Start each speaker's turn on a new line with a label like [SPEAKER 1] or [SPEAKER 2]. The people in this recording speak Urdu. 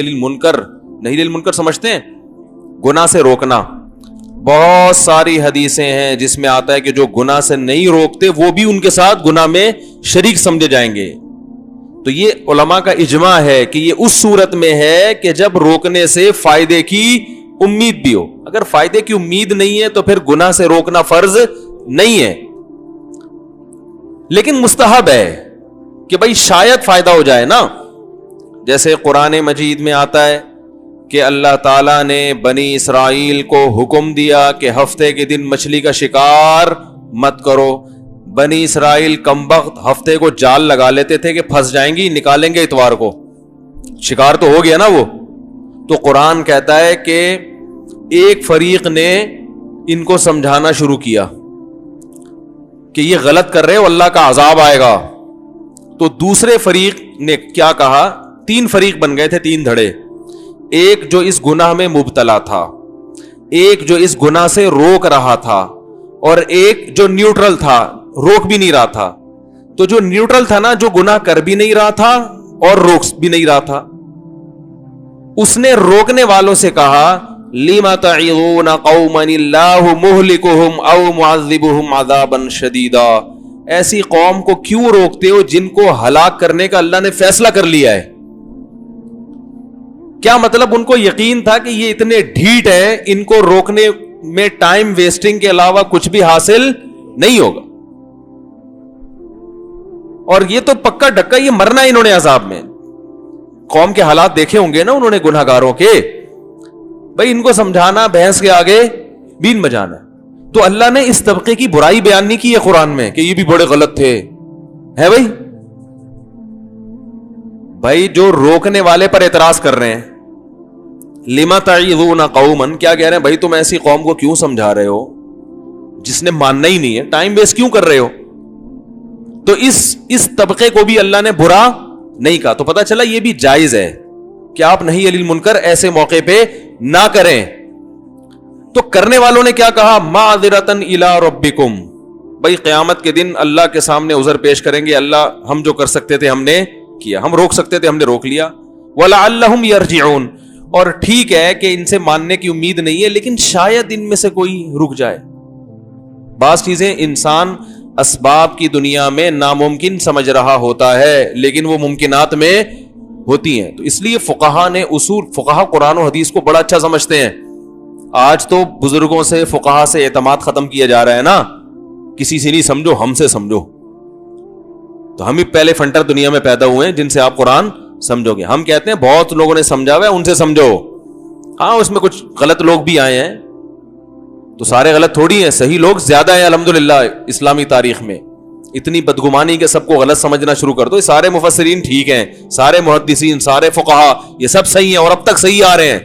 [SPEAKER 1] المنکر، نہی المنکر سمجھتے ہیں؟ گناہ سے روکنا. بہت ساری حدیثیں ہیں جس میں آتا ہے کہ جو گناہ سے نہیں روکتے وہ بھی ان کے ساتھ گناہ میں شریک سمجھے جائیں گے. تو یہ علماء کا اجماع ہے کہ یہ اس صورت میں ہے کہ جب روکنے سے فائدے کی امید بھی ہو. اگر فائدے کی امید نہیں ہے تو پھر گناہ سے روکنا فرض نہیں ہے، لیکن مستحب ہے کہ بھائی شاید فائدہ ہو جائے نا. جیسے قرآن مجید میں آتا ہے کہ اللہ تعالیٰ نے بنی اسرائیل کو حکم دیا کہ ہفتے کے دن مچھلی کا شکار مت کرو. بنی اسرائیل کمبخت ہفتے کو جال لگا لیتے تھے کہ پھنس جائیں گی، نکالیں گے اتوار کو، شکار تو ہو گیا نا وہ. تو قرآن کہتا ہے کہ ایک فریق نے ان کو سمجھانا شروع کیا کہ یہ غلط کر رہے ہو، اللہ کا عذاب آئے گا. تو دوسرے فریق نے کیا کہا؟ 3 فریق بن گئے تھے، 3 دھڑے. ایک جو اس گناہ میں مبتلا تھا، ایک جو اس گناہ سے روک رہا تھا، اور ایک جو نیوٹرل تھا، روک بھی نہیں رہا تھا. تو جو نیوٹرل تھا نا، جو گناہ کر بھی نہیں رہا تھا اور روک بھی نہیں رہا تھا، اس نے روکنے والوں سے کہا لِمَ تَعِظُونَ قَوْمًا اللَّهُ مُهْلِكُهُمْ أَوْ مُعَذِّبُهُمْ عَذَابًا شَدِيدًا. ایسی قوم کو کیوں روکتے ہو جن کو ہلاک کرنے کا اللہ نے فیصلہ کر لیا ہے؟ کیا مطلب؟ ان کو یقین تھا کہ یہ اتنے ڈھیٹ ہیں، ان کو روکنے میں ٹائم ویسٹنگ کے علاوہ کچھ بھی حاصل نہیں ہوگا، اور یہ تو پکا ڈکا یہ مرنا انہوں نے عذاب میں. قوم کے حالات دیکھے ہوں گے نا انہوں نے گناہ گاروں کے. بھائی ان کو سمجھانا بھینس کے آگے بین بجانا. تو اللہ نے اس طبقے کی برائی بیان نہیں کی ہے قرآن میں کہ یہ بھی بڑے غلط تھے، ہے بھائی جو روکنے والے پر اعتراض کر رہے ہیں. لِمَ تَعِظُونَ قَوْمًا، کیا کہہ رہے ہیں؟ بھائی تم ایسی قوم کو کیوں سمجھا رہے ہو جس نے ماننا ہی نہیں ہے؟ ٹائم ویسٹ کیوں کر رہے ہو؟ تو اس طبقے کو بھی اللہ نے برا نہیں کہا. تو پتہ چلا یہ بھی جائز ہے کہ آپ نہی عن المنکر ایسے موقع پہ نہ کریں. تو کرنے والوں نے کیا کہا؟ مَعْذِرَةً إِلَىٰ رَبِّكُمْ. بھائی قیامت کے دن اللہ کے سامنے عذر پیش کریں گے، اللہ ہم جو کر سکتے تھے ہم نے کیا، ہم روک سکتے تھے ہم نے روک لیا. وَلَعَلَّهُمْ يَرْجِعُونَ. اور ٹھیک ہے کہ ان سے ماننے کی امید نہیں ہے، لیکن شاید ان میں سے کوئی رک جائے. بعض چیزیں انسان اسباب کی دنیا میں ناممکن سمجھ رہا ہوتا ہے لیکن وہ ممکنات میں ہوتی ہیں. تو اس لیے فقہا نے فقہا قرآن و حدیث کو بڑا اچھا سمجھتے ہیں. آج تو بزرگوں سے فقہا سے اعتماد ختم کیا جا رہا ہے نا، کسی سے نہیں سمجھو، ہم سے سمجھو. تو ہم ہی پہلے فنٹر دنیا میں پیدا ہوئے ہیں جن سے آپ قرآن سمجھو گے. ہم کہتے ہیں بہت لوگوں نے سمجھا ہوا ہے، ان سے سمجھو. ہاں اس میں کچھ غلط لوگ بھی آئے ہیں، تو سارے غلط تھوڑی ہیں، صحیح لوگ زیادہ ہیں الحمدللہ. اسلامی تاریخ میں اتنی بدگمانی کہ سب کو غلط سمجھنا شروع کر دو. یہ سارے مفسرین ٹھیک ہیں، سارے محدثین، سارے فقہا، یہ سب صحیح ہیں اور اب تک صحیح آ رہے ہیں.